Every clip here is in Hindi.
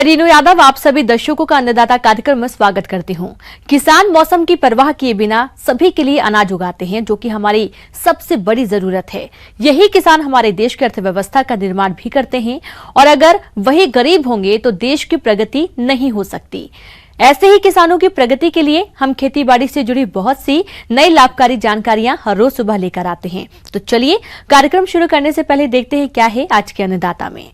रीनू यादव आप सभी दर्शकों का अन्नदाता कार्यक्रम में स्वागत करती हूं। किसान मौसम की परवाह किए बिना सभी के लिए अनाज उगाते हैं, जो कि हमारी सबसे बड़ी जरूरत है। यही किसान हमारे देश की अर्थव्यवस्था का निर्माण भी करते हैं और अगर वही गरीब होंगे तो देश की प्रगति नहीं हो सकती। ऐसे ही किसानों की प्रगति के लिए हम खेतीबाड़ी से जुड़ी बहुत सी नई लाभकारी जानकारियां हर रोज सुबह लेकर आते हैं। तो चलिए कार्यक्रम शुरू करने से पहले देखते हैं क्या है आज के अन्नदाता में।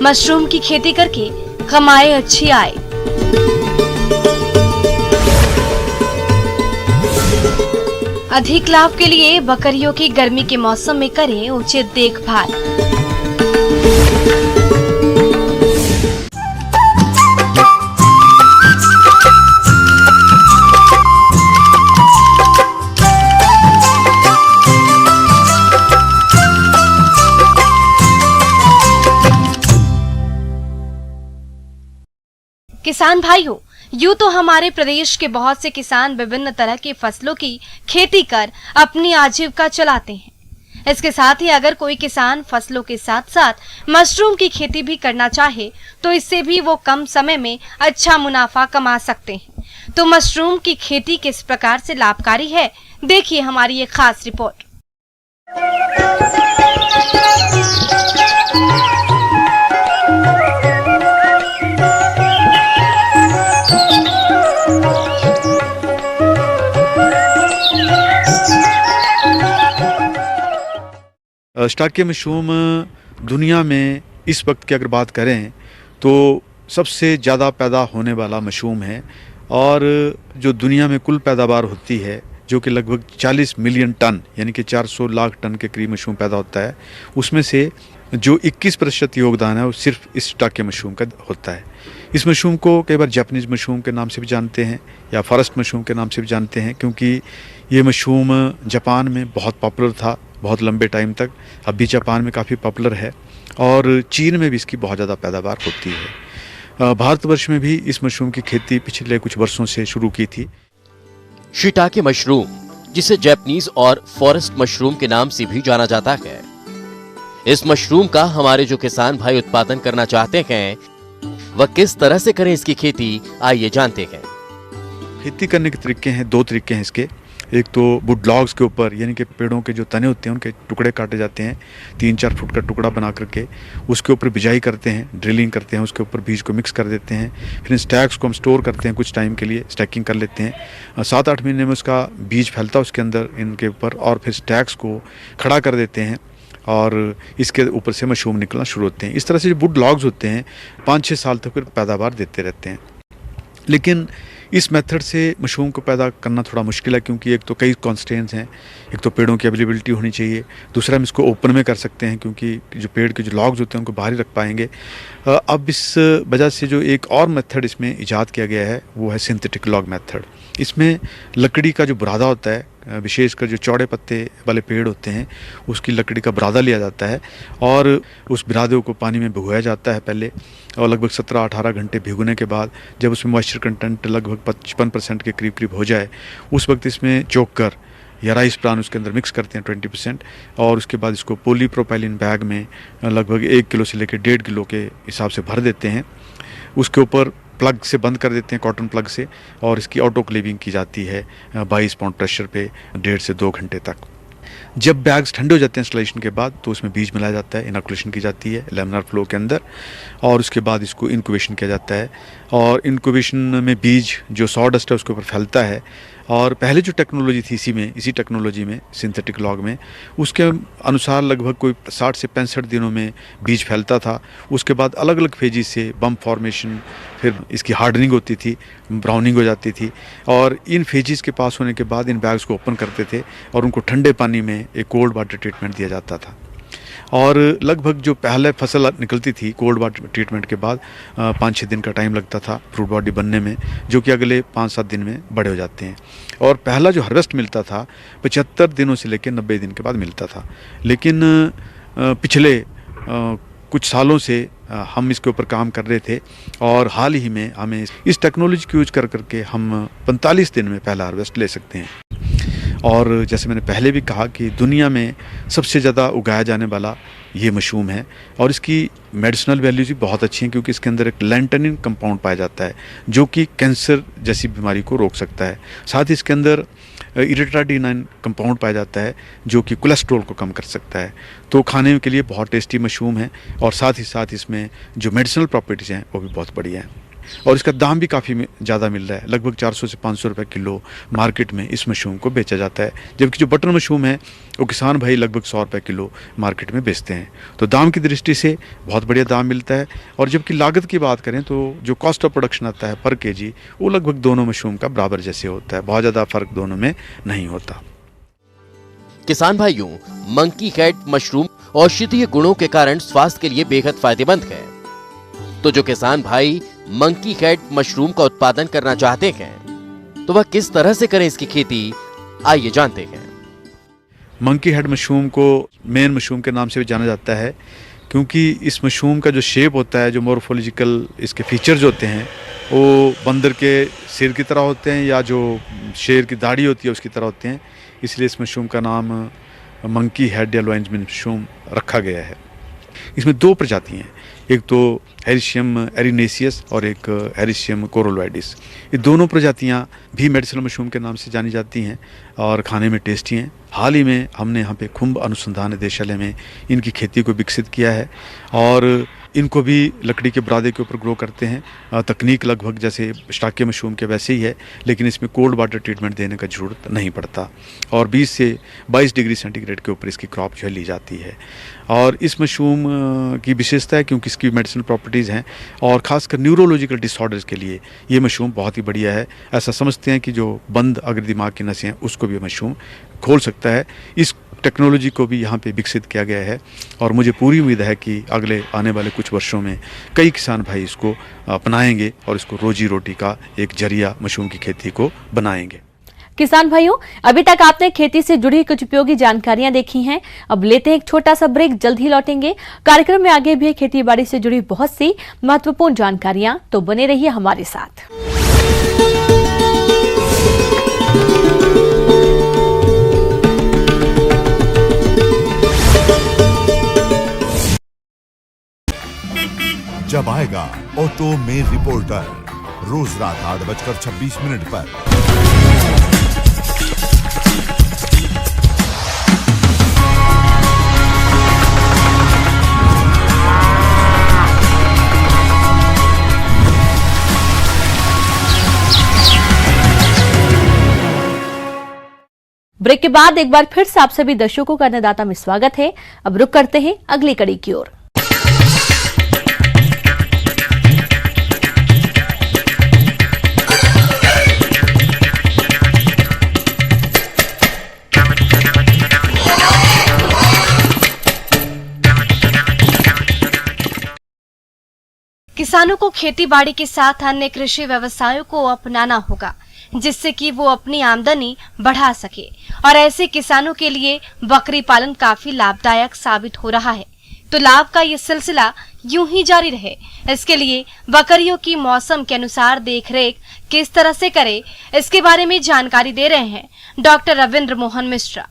मशरूम की खेती करके कमाए अच्छी आय। अधिक लाभ के लिए बकरियों की गर्मी के मौसम में करें उचित देखभाल। किसान भाइयों, यूं तो हमारे प्रदेश के बहुत से किसान विभिन्न तरह की फसलों की खेती कर अपनी आजीविका चलाते हैं। इसके साथ ही अगर कोई किसान फसलों के साथ साथ मशरूम की खेती भी करना चाहे तो इससे भी वो कम समय में अच्छा मुनाफा कमा सकते हैं। तो मशरूम की खेती किस प्रकार से लाभकारी है, देखिए हमारी ये खास रिपोर्ट। स्टार्किया मशरूम दुनिया में इस वक्त की अगर बात करें तो सबसे ज़्यादा पैदा होने वाला मशरूम है और जो दुनिया में कुल पैदावार होती है जो कि लगभग 40 मिलियन टन यानी कि 400 लाख टन के करीब मशरूम पैदा होता है, उसमें से जो 21% योगदान है वो सिर्फ इस स्टार्किया मशरूम का होता है। इस मशरूम को कई बार जापानीज मशरूम के नाम से भी जानते हैं या फॉरेस्ट मशरूम के नाम से भी जानते हैं, क्योंकि ये मशरूम जापान में बहुत पॉपुलर था बहुत लंबे टाइम तक। अब भी जापान में काफ़ी पॉपुलर है और चीन में भी इसकी बहुत ज़्यादा पैदावार होती है। भारतवर्ष में भी इस मशरूम की खेती पिछले कुछ वर्षों से शुरू की थी। शिटाके मशरूम, जिसे जापानीज और फॉरेस्ट मशरूम के नाम से भी जाना जाता है, इस मशरूम का हमारे जो किसान भाई उत्पादन करना चाहते हैं वह किस तरह से करें इसकी खेती, आइए जानते हैं। खेती करने के तरीके हैं, दो तरीके हैं इसके। एक तो वुड लॉग्स के ऊपर यानी कि पेड़ों के जो तने होते हैं उनके टुकड़े काटे जाते हैं, 3-4 फुट का टुकड़ा बना करके उसके ऊपर बिजाई करते हैं, ड्रिलिंग करते हैं, उसके ऊपर बीज को मिक्स कर देते हैं। फिर इन स्टैक्स को हम स्टोर करते हैं, कुछ टाइम के लिए स्टैकिंग कर लेते हैं। 7-8 महीने में उसका बीज फैलता है उसके अंदर इनके ऊपर, और फिर स्टैक्स को खड़ा कर देते हैं और इसके ऊपर से मशरूम निकलना शुरू होते हैं। इस तरह से जो वुड लॉग्स होते हैं 5-6 साल तक फिर पैदावार देते रहते हैं। लेकिन इस मेथड से मशरूम को पैदा करना थोड़ा मुश्किल है, क्योंकि एक तो कई कॉन्स्टेंट्स हैं। एक तो पेड़ों की अवेलेबिलिटी होनी चाहिए, दूसरा हम इसको ओपन में कर सकते हैं क्योंकि जो पेड़ के जो लॉग्स होते हैं उनको बाहर ही रख पाएंगे। अब इस वजह से जो एक और मेथड इसमें इजाद किया गया है वो है सिंथेटिक लॉग मेथड। इसमें लकड़ी का जो बुरादा होता है, विशेषकर जो चौड़े पत्ते वाले पेड़ होते हैं उसकी लकड़ी का बुरादा लिया जाता है और उस बुरादे को पानी में भिगोया जाता है पहले, और लगभग 17-18 घंटे भिगोने के बाद जब उसमें मॉइस्चर कंटेंट लगभग 55% के करीब करीब हो जाए उस वक्त इसमें चोकर या राइस ब्रान उसके अंदर मिक्स करते हैं 20%, और उसके बाद इसको पॉलीप्रोपाइलिन बैग में लगभग 1 किलो से लेकर 1.5 किलो के हिसाब से भर देते हैं। उसके ऊपर प्लग से बंद कर देते हैं, कॉटन प्लग से, और इसकी ऑटोक्लेविंग की जाती है 22 पाउंड प्रेशर पे 1.5 से 2 घंटे तक। जब बैग्स ठंडे हो जाते हैं इंस्टॉलेशन के बाद तो उसमें बीज मिलाया जाता है, इनोकुलेशन की जाती है लैमिनार फ्लो के अंदर, और उसके बाद इसको इनक्यूबेशन किया जाता है। और इनक्यूबेशन में बीज जो सॉडस्ट है उसके ऊपर फैलता है, और पहले जो टेक्नोलॉजी थी इसी टेक्नोलॉजी में सिंथेटिक लॉग में उसके अनुसार लगभग कोई 60 से 65 दिनों में बीज फैलता था। उसके बाद अलग अलग फेजिस से बम्प फॉर्मेशन, फिर इसकी हार्डनिंग होती थी, ब्राउनिंग हो जाती थी, और इन फेजिस के पास होने के बाद इन बैग्स को ओपन करते थे और उनको ठंडे पानी में एक कोल्ड वाटर ट्रीटमेंट दिया जाता था। और लगभग जो पहले फसल निकलती थी कोल्ड वाटर ट्रीटमेंट के बाद 5-6 दिन का टाइम लगता था फ्रूट बॉडी बनने में, जो कि अगले 5-7 दिन में बड़े हो जाते हैं। और पहला जो हार्वेस्ट मिलता था 75 दिनों से लेकर 90 दिन के बाद मिलता था। लेकिन पिछले कुछ सालों से हम इसके ऊपर काम कर रहे थे और हाल ही में हमें इस टेक्नोलॉजी को यूज कर करके हम 45 दिन में पहला हार्वेस्ट ले सकते हैं। और जैसे मैंने पहले भी कहा कि दुनिया में सबसे ज़्यादा उगाया जाने वाला ये मशरूम है और इसकी मेडिसिनल वैल्यूज भी बहुत अच्छी हैं क्योंकि इसके अंदर एक लैंटनिन कंपाउंड पाया जाता है जो कि कैंसर जैसी बीमारी को रोक सकता है। साथ ही इसके अंदर इरिट्राडिनाइन कंपाउंड पाया जाता है जो कि कोलेस्ट्रॉल को कम कर सकता है। तो खाने के लिए बहुत टेस्टी मशरूम है और साथ ही साथ इसमें जो मेडिसिनल प्रॉपर्टीज़ हैं वो भी बहुत बढ़िया हैं और इसका दाम भी काफ़ी ज़्यादा मिल रहा है। लगभग 400 से 500 रुपये किलो मार्केट में इस मशरूम को बेचा जाता है, जबकि जो बटर मशरूम है वो किसान भाई लगभग 100 रुपये किलो मार्केट में बेचते हैं। तो दाम की दृष्टि से बहुत बढ़िया दाम मिलता है और जबकि लागत की बात करें तो जो कॉस्ट ऑफ प्रोडक्शन आता है पर केजी वो लगभग दोनों मशरूम का बराबर जैसे होता है, बहुत ज़्यादा फर्क दोनों में नहीं होता। किसान भाइयों, मंकी हेड मशरूम औषधीय गुणों के कारण स्वास्थ्य के लिए बेहद फायदेमंद है। तो जो किसान भाई मंकी हेड मशरूम का उत्पादन करना चाहते हैं तो वह किस तरह से करें इसकी खेती, आइए जानते हैं। मंकी हेड मशरूम को मेन मशरूम के नाम से भी जाना जाता है क्योंकि इस मशरूम का जो शेप होता है, जो मॉर्फोलॉजिकल इसके फीचर्स होते हैं वो बंदर के सिर की तरह होते हैं या जो शेर की दाढ़ी होती है उसकी तरह होते हैं, इसलिए इस मशरूम का नाम मंकी हेड या लोएंजमिन मशरूम रखा गया है। इसमें दो प्रजाति हैं, एक तो हेरिशियम एरिनेसियस और एक हेरिशियम कोरोलॉइडिस। ये दोनों प्रजातियां भी मेडिसिनल मशरूम के नाम से जानी जाती हैं और खाने में टेस्टी हैं। हाल ही में हमने यहाँ पे खुम्ब अनुसंधान निदेशालय में इनकी खेती को विकसित किया है और इनको भी लकड़ी के बुरादे के ऊपर ग्रो करते हैं। तकनीक लगभग जैसे स्टाके मशरूम के वैसे ही है, लेकिन इसमें कोल्ड वाटर ट्रीटमेंट देने का ज़रूरत नहीं पड़ता और 20 से 22 डिग्री सेंटीग्रेड के ऊपर इसकी क्रॉप जो है ली जाती है। और इस मशरूम की विशेषता है क्योंकि इसकी मेडिसिनल प्रॉपर्टीज़ हैं और ख़ासकर न्यूरोलॉजिकल डिसऑर्डर्स के लिए ये मशरूम बहुत ही बढ़िया है। ऐसा समझते हैं कि जो बंद अगर दिमाग की नसें हैं उसको भी मशरूम खोल सकता है। इस टेक्नोलॉजी को भी यहाँ पे विकसित किया गया है और मुझे पूरी उम्मीद है कि अगले आने वाले कुछ वर्षों में कई किसान भाई इसको अपनाएंगे और इसको रोजी रोटी का एक जरिया मशरूम की खेती को बनाएंगे। किसान भाइयों, अभी तक आपने खेती से जुड़ी कुछ उपयोगी जानकारियां देखी हैं। अब लेते हैं एक छोटा सा ब्रेक, जल्द ही लौटेंगे। कार्यक्रम में आगे भी खेती बाड़ी से जुड़ी बहुत सी महत्वपूर्ण जानकारियां, तो बने रहिए हमारे साथ। जब आएगा ऑटो में रिपोर्टर, रोज रात 8:26 पर। ब्रेक के बाद एक बार फिर से आप सभी दर्शकों का अन्नदाता में स्वागत है। अब रुक करते हैं अगली कड़ी की ओर। किसानों को खेती बाड़ी के साथ अन्य कृषि व्यवसायों को अपनाना होगा जिससे कि वो अपनी आमदनी बढ़ा सके और ऐसे किसानों के लिए बकरी पालन काफी लाभदायक साबित हो रहा है। तो लाभ का ये सिलसिला यूं ही जारी रहे, इसके लिए बकरियों की मौसम के अनुसार देखरेख किस तरह से करें, इसके बारे में जानकारी दे रहे हैं डॉक्टर रविंद्र मोहन मिश्रा।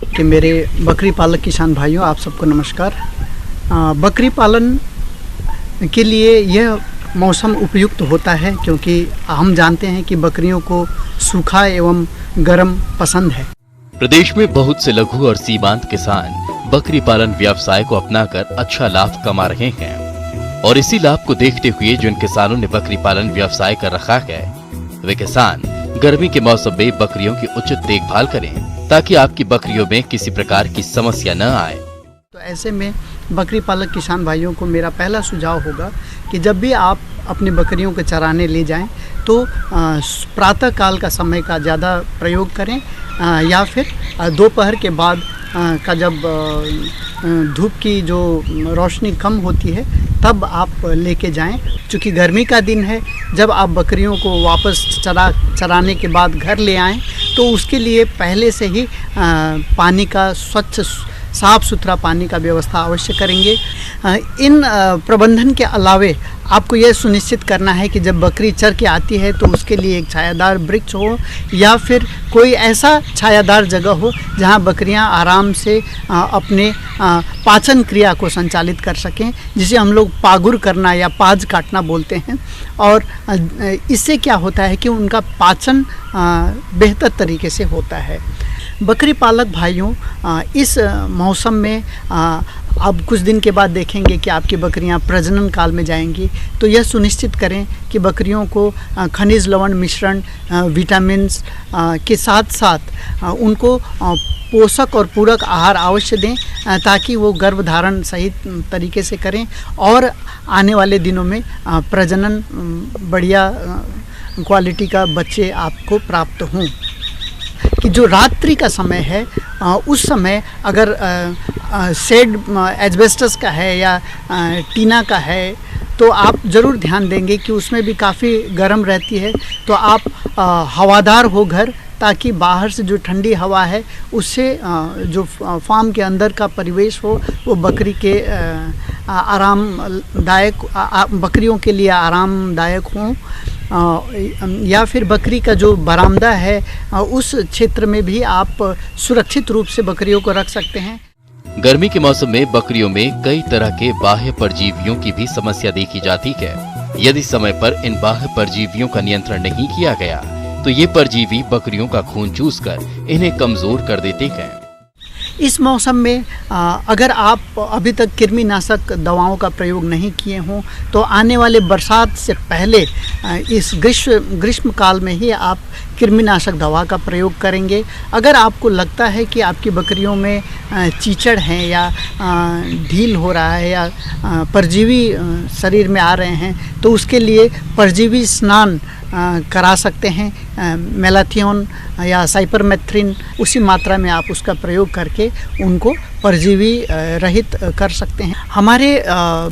कि मेरे बकरी पालक किसान भाइयों, आप सबको नमस्कार। बकरी पालन के लिए यह मौसम उपयुक्त होता है क्योंकि हम जानते हैं कि बकरियों को सूखा एवं गर्म पसंद है। प्रदेश में बहुत से लघु और सीमांत किसान बकरी पालन व्यवसाय को अपनाकर अच्छा लाभ कमा रहे हैं और इसी लाभ को देखते हुए जिन किसानों ने बकरी पालन व्यवसाय कर रखा है वे किसान गर्मी के मौसम में बकरियों की उचित देखभाल करें ताकि आपकी बकरियों में किसी प्रकार की समस्या न आए। तो ऐसे में बकरी पालक किसान भाइयों को मेरा पहला सुझाव होगा कि जब भी आप अपनी बकरियों को चराने ले जाएं तो प्रातः काल का समय का ज़्यादा प्रयोग करें या फिर दोपहर के बाद का जब धूप की जो रोशनी कम होती है तब आप लेके जाएं। चूँकि गर्मी का दिन है, जब आप बकरियों को वापस चराने के बाद घर ले आएं तो उसके लिए पहले से ही पानी का स्वच्छ साफ सुथरा पानी का व्यवस्था अवश्य करेंगे। इन प्रबंधन के अलावे आपको यह सुनिश्चित करना है कि जब बकरी चर के आती है तो उसके लिए एक छायादार वृक्ष हो या फिर कोई ऐसा छायादार जगह हो जहां बकरियां आराम से अपने पाचन क्रिया को संचालित कर सकें, जिसे हम लोग पागुर करना या पाज काटना बोलते हैं। और इससे क्या होता है कि उनका पाचन बेहतर तरीके से होता है। बकरी पालक भाइयों, इस मौसम में अब कुछ दिन के बाद देखेंगे कि आपकी बकरियां प्रजनन काल में जाएंगी, तो यह सुनिश्चित करें कि बकरियों को खनिज लवण मिश्रण, विटामिन्स के साथ साथ उनको पोषक और पूरक आहार अवश्य दें, ताकि वो गर्भधारण सही तरीके से करें और आने वाले दिनों में प्रजनन बढ़िया क्वालिटी का बच्चे आपको प्राप्त हों। कि जो रात्रि का समय है उस समय अगर शेड एस्बेस्टस का है या टीना का है तो आप ज़रूर ध्यान देंगे कि उसमें भी काफ़ी गर्म रहती है। तो आप हवादार हो घर, ताकि बाहर से जो ठंडी हवा है उससे जो फार्म के अंदर का परिवेश हो वो बकरी के आरामदायक, बकरियों के लिए आरामदायक हो। या फिर बकरी का जो बरामदा है उस क्षेत्र में भी आप सुरक्षित रूप से बकरियों को रख सकते हैं। गर्मी के मौसम में बकरियों में कई तरह के बाह्य परजीवियों की भी समस्या देखी जाती है। यदि समय पर इन बाह्य परजीवियों का नियंत्रण नहीं किया गया तो ये परजीवी बकरियों का खून चूसकर इन्हें कमजोर कर देते हैं। इस मौसम में अगर आप अभी तक कृमिनाशक दवाओं का प्रयोग नहीं किए हों तो आने वाले बरसात से पहले इस ग्रीष्म काल में ही आप कृमिनाशक दवा का प्रयोग करेंगे। अगर आपको लगता है कि आपकी बकरियों में चीचड़ हैं या ढील हो रहा है या परजीवी शरीर में आ रहे हैं तो उसके लिए परजीवी स्नान करा सकते हैं। मेलाथियोन या साइपरमेथ्रिन उसी मात्रा में आप उसका प्रयोग करके उनको परजीवी रहित कर सकते हैं। हमारे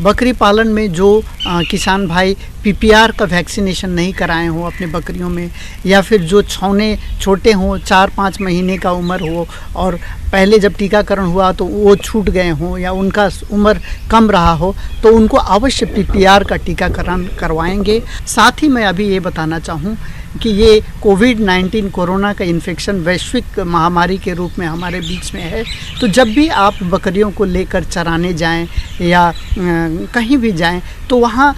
बकरी पालन में जो किसान भाई पीपीआर का वैक्सीनेशन नहीं कराए हों अपने बकरियों में, या फिर जो छौने छोटे हों, 4-5 महीने का उम्र हो और पहले जब टीकाकरण हुआ तो वो छूट गए हों या उनका उम्र कम रहा हो, तो उनको अवश्य पीपीआर का टीकाकरण करवाएंगे। साथ ही मैं अभी ये बताना चाहूँ कि ये कोविड-19 कोरोना का इन्फेक्शन वैश्विक महामारी के रूप में हमारे बीच में है। तो जब भी आप बकरियों को लेकर चराने जाएं या कहीं भी जाएं तो वहाँ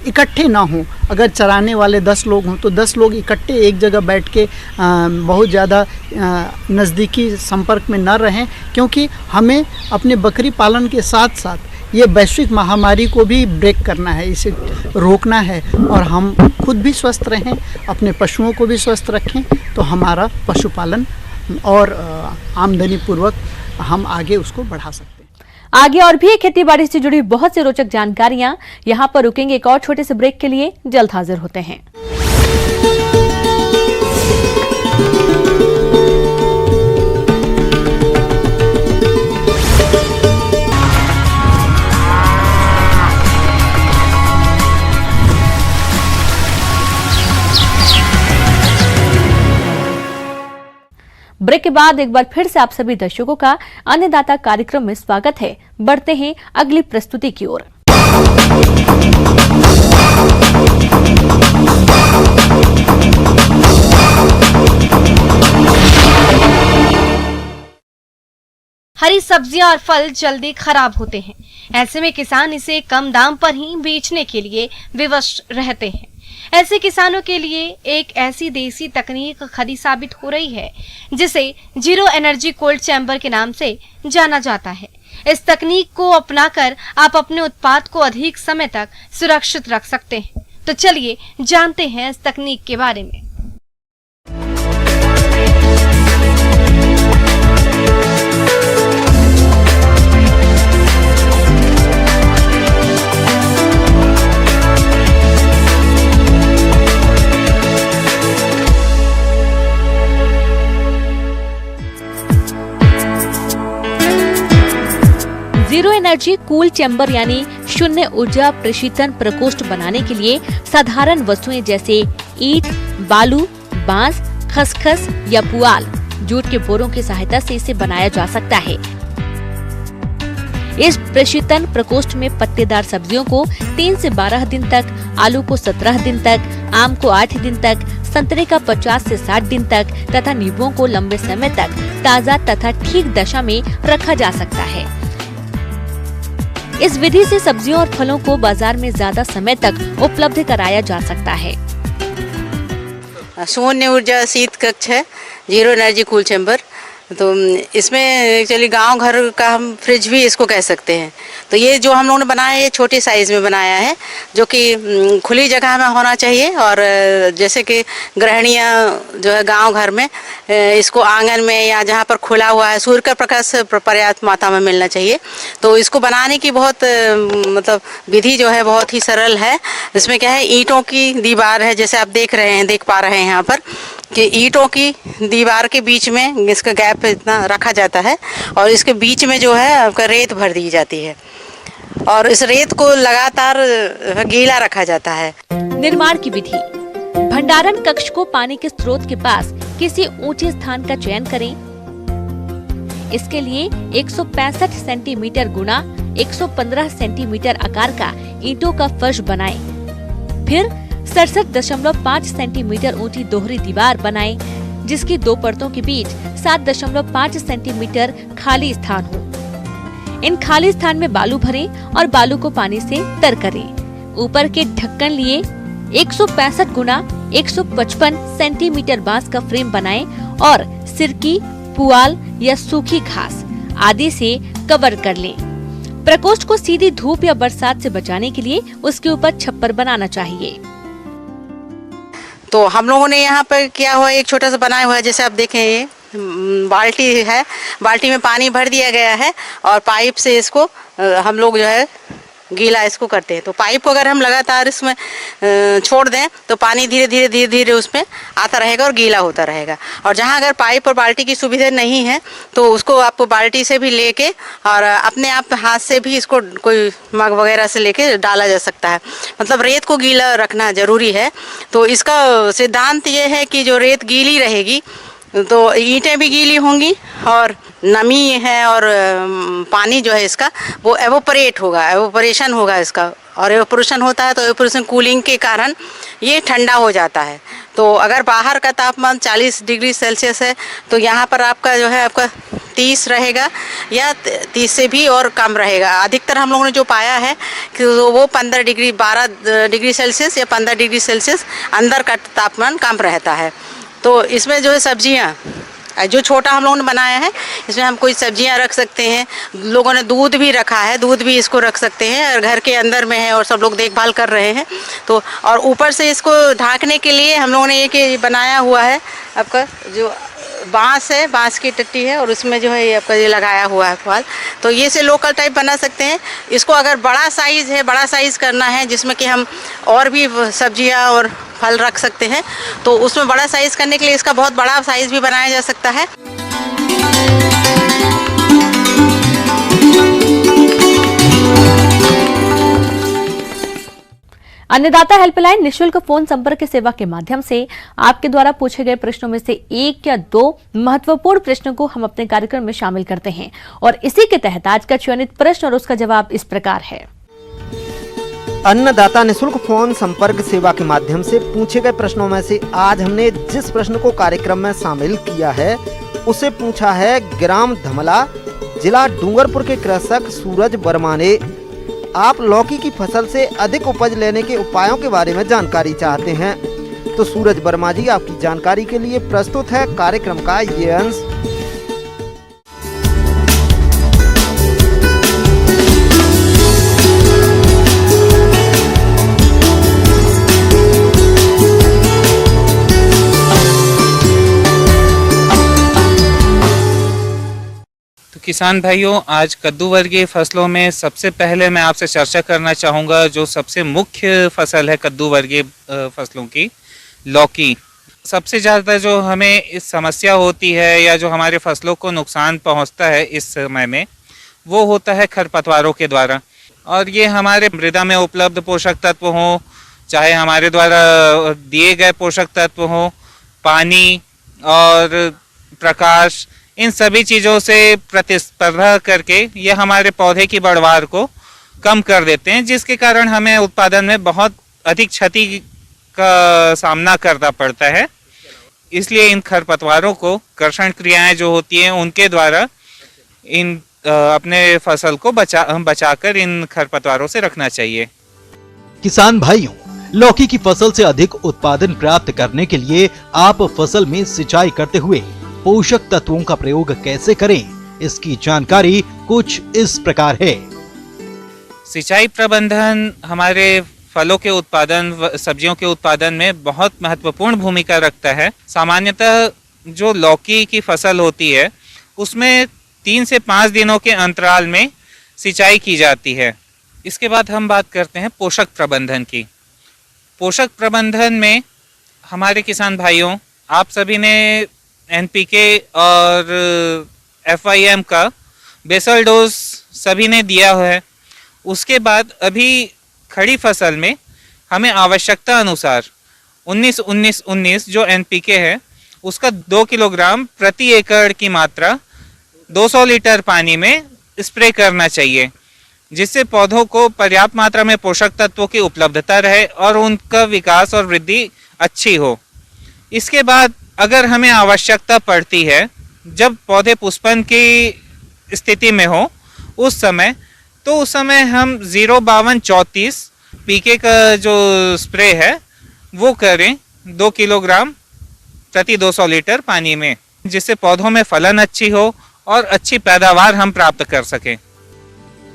इकट्ठे ना हों। अगर चराने वाले 10 लोग हों तो 10 लोग इकट्ठे एक जगह बैठ के बहुत ज़्यादा नज़दीकी संपर्क में न रहें, क्योंकि हमें अपने बकरी पालन के साथ साथ ये वैश्विक महामारी को भी ब्रेक करना है, इसे रोकना है और हम खुद भी स्वस्थ रहें, अपने पशुओं को भी स्वस्थ रखें, तो हमारा पशुपालन और आमदनी पूर्वक हम आगे उसको बढ़ा सकते हैं। आगे और भी खेती बाड़ी से जुड़ी बहुत सी रोचक जानकारियां यहाँ पर रुकेंगे। एक और छोटे से ब्रेक के लिए जल्द हाजिर होते हैं। ब्रेक के बाद एक बार फिर से आप सभी दर्शकों का अन्नदाता कार्यक्रम में स्वागत है। बढ़ते हैं अगली प्रस्तुति की ओर। हरी सब्जियां और फल जल्दी खराब होते हैं। ऐसे में किसान इसे कम दाम पर ही बेचने के लिए विवश रहते हैं। ऐसे किसानों के लिए एक ऐसी देसी तकनीक खरी साबित हो रही है जिसे जीरो एनर्जी कोल्ड चैम्बर के नाम से जाना जाता है। इस तकनीक को अपनाकर आप अपने उत्पाद को अधिक समय तक सुरक्षित रख सकते हैं। तो चलिए जानते हैं इस तकनीक के बारे में। जीरो एनर्जी कूल चैम्बर यानी शून्य ऊर्जा प्रशीतन प्रकोष्ठ बनाने के लिए साधारण वस्तुएं जैसे ईंट, बालू, बांस, खसखस या पुआल, जूट के बोरों की सहायता से इसे बनाया जा सकता है। इस प्रशीतन प्रकोष्ठ में पत्तेदार सब्जियों को 3 से 12 दिन तक, आलू को 17 दिन तक, आम को 8 दिन तक, संतरे का 50 से 60 दिन तक तथा नींबुओं को लंबे समय तक ताज़ा तथा ठीक दशा में रखा जा सकता है। इस विधि से सब्जियों और फलों को बाजार में ज्यादा समय तक उपलब्ध कराया जा सकता है। शून्य ऊर्जा शीत कक्ष है, जीरो एनर्जी कूल चैम्बर। तो इसमें एक्चुअली गांव घर का हम फ्रिज भी इसको कह सकते हैं। तो ये जो हम लोगों ने बनाया है ये छोटे साइज़ में बनाया है, जो कि खुली जगह में होना चाहिए। और जैसे कि गृहिणियाँ जो है गांव घर में इसको आंगन में या जहाँ पर खुला हुआ है सूर्य का प्रकाश पर्याप्त मात्रा में मिलना चाहिए। तो इसको बनाने की बहुत मतलब विधि जो है बहुत ही सरल है। इसमें क्या है, ईंटों की दीवार है, जैसे आप देख पा रहे हैं यहाँ पर कि ईंटों की दीवार के बीच में इसका गैप इतना रखा जाता है और इसके बीच में जो है आपका रेत भर दी जाती है और इस रेत को लगातार गीला रखा जाता है। निर्माण की विधि: भंडारण कक्ष को पानी के स्रोत के पास किसी ऊंचे स्थान का चयन करें। इसके लिए 165 सेंटीमीटर गुणा 115 सेंटीमीटर आकार का ईंटों का फर्श बनाएं। फिर 67.5 सेंटीमीटर ऊंची दोहरी दीवार बनाएं, जिसकी दो परतों के बीच 7.5 सेंटीमीटर खाली स्थान हो। इन खाली स्थान में बालू भरें और बालू को पानी से तर करें। ऊपर के ढक्कन लिए 165 गुना 155 सेंटीमीटर बांस का फ्रेम बनाएं और सिरकी, पुआल या सूखी घास आदि से कवर कर लें। प्रकोष्ठ को सीधी धूप या बरसात से बचाने के लिए उसके ऊपर छप्पर बनाना चाहिए। तो हम लोगों ने यहाँ पर किया हुआ एक छोटा सा बनाया हुआ है, जैसे आप देखें ये बाल्टी है, बाल्टी में पानी भर दिया गया है और पाइप से इसको हम लोग जो है गीला इसको करते हैं। तो पाइप को अगर हम लगातार इसमें छोड़ दें तो पानी धीरे धीरे उसमें आता रहेगा और गीला होता रहेगा। और जहाँ अगर पाइप और बाल्टी की सुविधा नहीं है तो उसको आपको बाल्टी से भी लेके और अपने आप हाथ से भी इसको कोई मग वगैरह से लेके डाला जा सकता है। मतलब रेत को गीला रखना ज़रूरी है। तो इसका सिद्धांत ये है कि जो रेत गीली रहेगी तो ईंटें भी गीली होंगी और नमी है और पानी जो है इसका वो एवोपरेट होगा, एवोपरेशन होगा इसका। और एवोपरेशन होता है तो एवोपरेशन कूलिंग के कारण ये ठंडा हो जाता है। तो अगर बाहर का तापमान 40 डिग्री सेल्सियस है तो यहाँ पर आपका जो है आपका 30 रहेगा या 30 से भी और कम रहेगा। अधिकतर हम लोगों ने जो पाया है कि वो 15 डिग्री 12 डिग्री सेल्सियस या 15 डिग्री सेल्सियस अंदर का तापमान कम रहता है। तो इसमें जो है सब्जियाँ जो छोटा हम लोगों ने बनाया है इसमें हम कोई सब्जियां रख सकते हैं। लोगों ने दूध भी रखा है, दूध भी इसको रख सकते हैं और घर के अंदर में है और सब लोग देखभाल कर रहे हैं। तो और ऊपर से इसको ढांकने के लिए हम लोगों ने एक बनाया हुआ है आपका जो बांस है, बांस की टट्टी है और उसमें जो है ये आपका ये लगाया हुआ है फल। तो ये से लोकल टाइप बना सकते हैं। इसको अगर बड़ा साइज़ है, बड़ा साइज़ करना है जिसमें कि हम और भी सब्जियां और फल रख सकते हैं तो उसमें बड़ा साइज़ करने के लिए इसका बहुत बड़ा साइज़ भी बनाया जा सकता है। अन्नदाता हेल्पलाइन निशुल्क फोन संपर्क सेवा के माध्यम से आपके द्वारा पूछे गए प्रश्नों में से एक या दो महत्वपूर्ण प्रश्नों को हम अपने कार्यक्रम में शामिल करते हैं और इसी के तहत आज का चयनित प्रश्न और उसका जवाब इस प्रकार है। अन्नदाता निशुल्क फोन संपर्क सेवा के माध्यम से पूछे गए प्रश्नों में से आज हमने जिस प्रश्न को कार्यक्रम में शामिल किया है उसे पूछा है ग्राम धमला, जिला डूंगरपुर के कृषक सूरज वर्मा ने। आप लौकी की फसल से अधिक उपज लेने के उपायों के बारे में जानकारी चाहते हैं तो सूरज वर्मा जी आपकी जानकारी के लिए प्रस्तुत है कार्यक्रम का ये अंश। किसान भाइयों, आज कद्दू वर्गीय फसलों में सबसे पहले मैं आपसे चर्चा करना चाहूँगा जो सबसे मुख्य फसल है कद्दू वर्गीय फसलों की, लौकी। सबसे ज़्यादा जो हमें इस समस्या होती है या जो हमारे फसलों को नुकसान पहुँचता है इस समय में वो होता है खरपतवारों के द्वारा। और ये हमारे मृदा में उपलब्ध पोषक तत्व हों, चाहे हमारे द्वारा दिए गए पोषक तत्व हों, पानी और प्रकाश, इन सभी चीज़ों से प्रतिस्पर्धा करके ये हमारे पौधे की बढ़वार को कम कर देते हैं, जिसके कारण हमें उत्पादन में बहुत अधिक क्षति का सामना करना पड़ता है। इसलिए इन खरपतवारों को कर्षण क्रियाएं जो होती हैं उनके द्वारा इन अपने फसल को बचाकर इन खरपतवारों से रखना चाहिए। किसान भाइयों, लौकी की फसल से अधिक उत्पादन प्राप्त करने के लिए आप फसल में सिंचाई करते हुए पोषक तत्वों का प्रयोग कैसे करें, इसकी जानकारी कुछ इस प्रकार है। सिंचाई प्रबंधन हमारे फलों के उत्पादन, सब्जियों के उत्पादन में बहुत महत्वपूर्ण भूमिका रखता है। सामान्यतः जो लौकी की फसल होती है उसमें 3 से 5 दिनों के अंतराल में सिंचाई की जाती है। इसके बाद हम बात करते हैं पोषक प्रबंधन की। पोषक प्रबंधन में हमारे किसान भाइयों, आप सभी ने NPK और FIM का बेसल डोज सभी ने दिया हुआ है। उसके बाद अभी खड़ी फसल में हमें आवश्यकता अनुसार 19-19-19 जो NPK है उसका 2 किलोग्राम प्रति एकड़ की मात्रा 200 लीटर पानी में स्प्रे करना चाहिए, जिससे पौधों को पर्याप्त मात्रा में पोषक तत्वों की उपलब्धता रहे और उनका विकास और वृद्धि अच्छी हो। इसके बाद अगर हमें आवश्यकता पड़ती है, जब पौधे पुष्पन की स्थिति में हो उस समय हम 05234 PK का जो स्प्रे है वो करें 2 किलोग्राम प्रति 200 लीटर पानी में, जिससे पौधों में फलन अच्छी हो और अच्छी पैदावार हम प्राप्त कर सकें।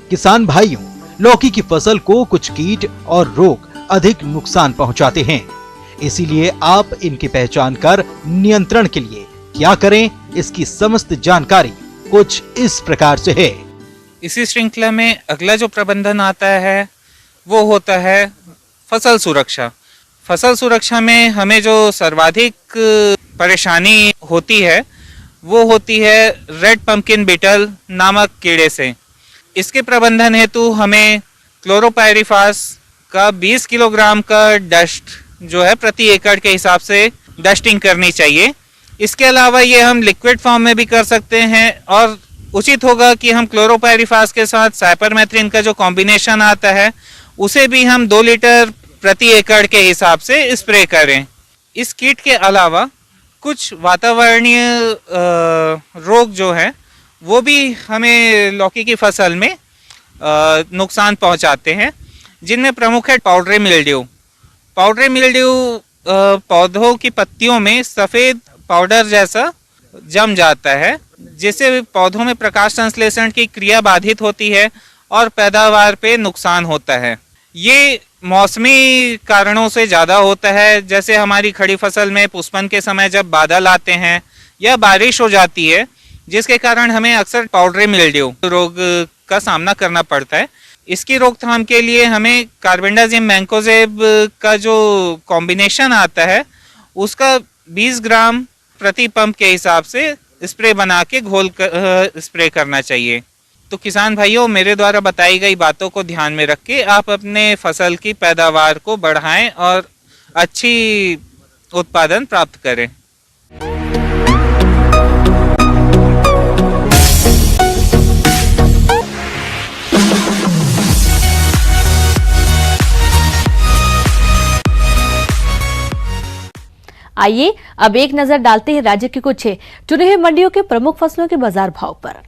किसान भाइयों, लौकी की फसल को कुछ कीट और रोग अधिक नुकसान पहुंचाते हैं, इसीलिए आप इनकी पहचान कर नियंत्रण के लिए क्या करें, इसकी समस्त जानकारी कुछ इस प्रकार से है। इसी श्रृंखला में अगला जो प्रबंधन आता है वो होता है फसल सुरक्षा। फसल सुरक्षा में हमें जो सर्वाधिक परेशानी होती है वो होती है रेड पंपकिन बीटल नामक कीड़े से। इसके प्रबंधन हेतु हमें क्लोरोपायरिफास का 20 किलोग्राम का डस्ट जो है प्रति एकड़ के हिसाब से डस्टिंग करनी चाहिए। इसके अलावा ये हम लिक्विड फॉर्म में भी कर सकते हैं और उचित होगा कि हम क्लोरोपायरिफास के साथ साइपरमेथ्रिन का जो कॉम्बिनेशन आता है उसे भी हम 2 लीटर प्रति एकड़ के हिसाब से स्प्रे करें। इस कीट के अलावा कुछ वातावरणीय रोग जो है वो भी हमें लौकी की फसल में नुकसान पहुंचाते हैं, जिनमें प्रमुख है पाउडरी मिल्ड्यू। पाउडरी मिल्ड्यू पौधों की पत्तियों में सफ़ेद पाउडर जैसा जम जाता है, जिससे पौधों में प्रकाश संश्लेषण की क्रिया बाधित होती है और पैदावार पे नुकसान होता है। ये मौसमी कारणों से ज़्यादा होता है, जैसे हमारी खड़ी फसल में पुष्पन के समय जब बादल आते हैं या बारिश हो जाती है, जिसके कारण हमें अक्सर पाउडरी मिल्ड्यू रोग का सामना करना पड़ता है। इसकी रोकथाम के लिए हमें कार्बेंडाजिम मैंकोजेब का जो कॉम्बिनेशन आता है उसका 20 ग्राम प्रति पंप के हिसाब से स्प्रे बना के घोल कर स्प्रे करना चाहिए। तो किसान भाइयों, मेरे द्वारा बताई गई बातों को ध्यान में रख के आप अपने फसल की पैदावार को बढ़ाएं और अच्छी उत्पादन प्राप्त करें। आइए अब एक नजर डालते हैं राज्य की कुछ चुने हुए मंडियों के प्रमुख फसलों के बाजार भाव पर।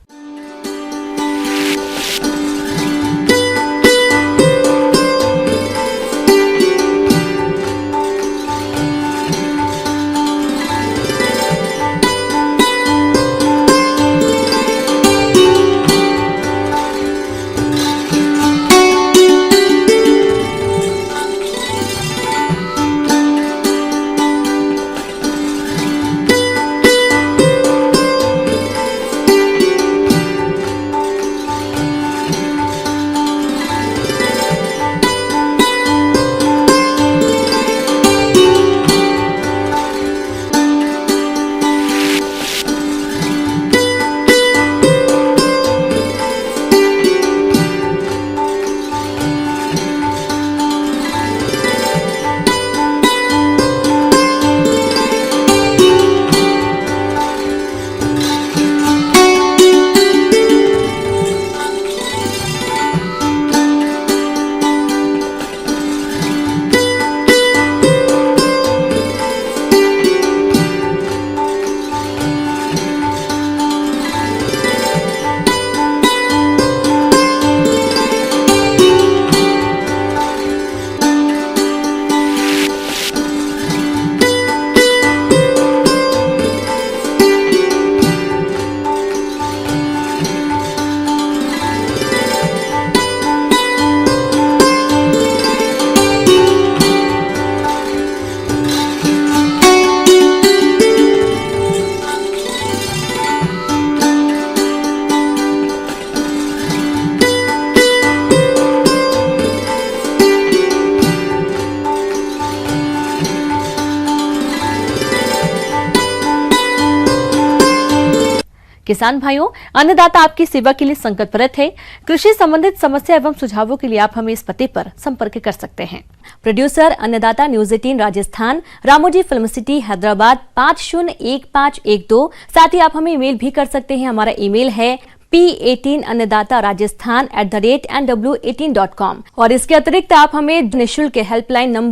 किसान भाइयों, अन्नदाता आपकी सेवा के लिए संकल्परत है। कृषि संबंधित समस्या एवं सुझावों के लिए आप हमें इस पते पर संपर्क कर सकते हैं। प्रोड्यूसर अन्नदाता news 18 Rajasthan, Ramoji film city Hyderabad 501512। साथ ही आप हमें ईमेल भी कर सकते हैं। हमारा ईमेल है p18annadataraajasthan@nw18.com। और इसके अतिरिक्त आप हमें निःशुल्क हेल्पलाइन नंबर